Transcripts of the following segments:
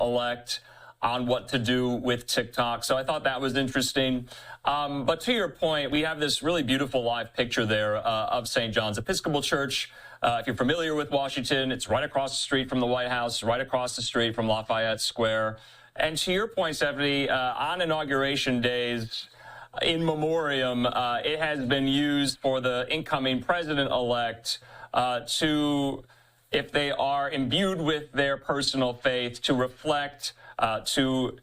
president-elect on what to do with TikTok. So I thought that was interesting. But to your point, we have this really beautiful live picture there of St. John's Episcopal Church. If you're familiar with Washington, it's right across the street from the White House, right across the street from Lafayette Square. And to your point, Stephanie, on Inauguration days, in memoriam, it has been used for the incoming president-elect to, if they are imbued with their personal faith, to reflect, to,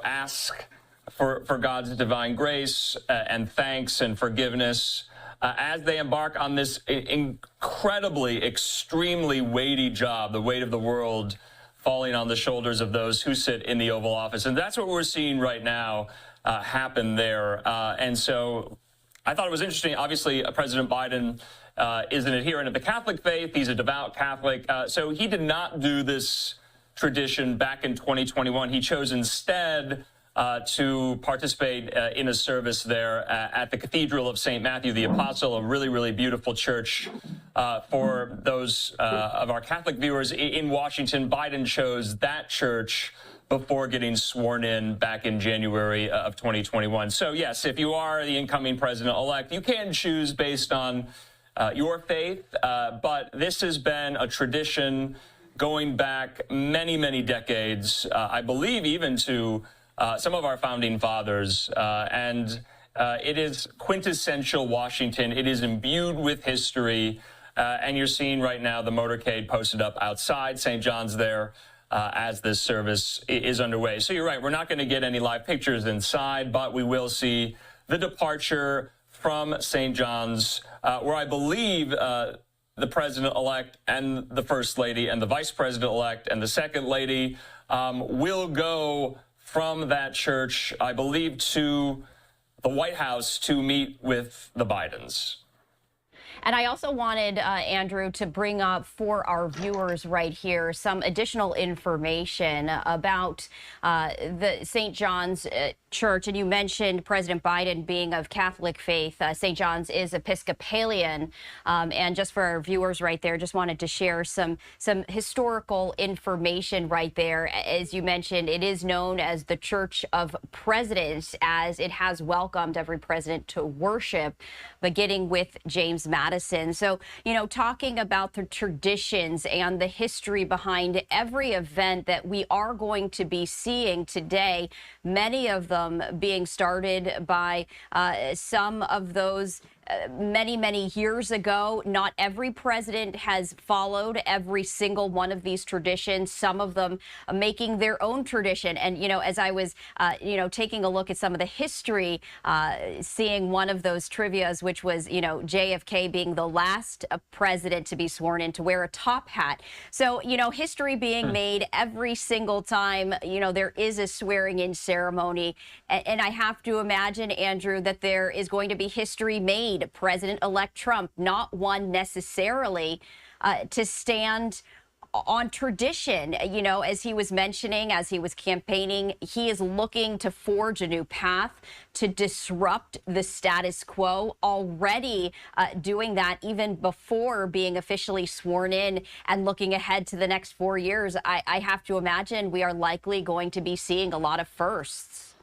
ask for God's divine grace and thanks and forgiveness as they embark on this incredibly, extremely weighty job, the weight of the world falling on the shoulders of those who sit in the Oval Office. And that's what we're seeing right now happen there. And so I thought it was interesting. Obviously, President Biden is an adherent of the Catholic faith. He's a devout Catholic. So he did not do this tradition back in 2021. He chose instead to participate in a service there at the Cathedral of St. Matthew the Apostle, a really, really beautiful church for those of our Catholic viewers in Washington. Biden chose that church before getting sworn in back in January of 2021. So, yes, if you are the incoming president-elect, you can choose based on your faith, but this has been a tradition going back many, many decades, I believe even to some of our founding fathers, and it is quintessential Washington. It is imbued with history, and you're seeing right now the motorcade posted up outside St. John's there as this service is underway. So you're right, we're not going to get any live pictures inside, but we will see the departure from St. John's, where I believe the president-elect and the first lady and the vice president-elect and the second lady will go from that church, I believe, to the White House to meet with the Bidens. And I also wanted, Andrew, to bring up for our viewers right here some additional information about the St. John's Church. And you mentioned President Biden being of Catholic faith. St. John's is Episcopalian. And just for our viewers right there, just wanted to share some historical information right there. As you mentioned, it is known as the Church of Presidents, as it has welcomed every president to worship, beginning with James Madison. So, talking about the traditions and the history behind every event that we are going to be seeing today, many of them being started by some of those many, many years ago. Not every president has followed every single one of these traditions, some of them making their own tradition. And, as I was, taking a look at some of the history, seeing one of those trivias, which was, JFK being the last president to be sworn in to wear a top hat. So, history being made every single time, there is a swearing in ceremony. And I have to imagine, Andrew, that there is going to be history made. President-elect Trump, not one necessarily to stand on tradition. As he was mentioning, as he was campaigning, he is looking to forge a new path to disrupt the status quo, already doing that even before being officially sworn in, and looking ahead to the next 4 years. I have to imagine we are likely going to be seeing a lot of firsts.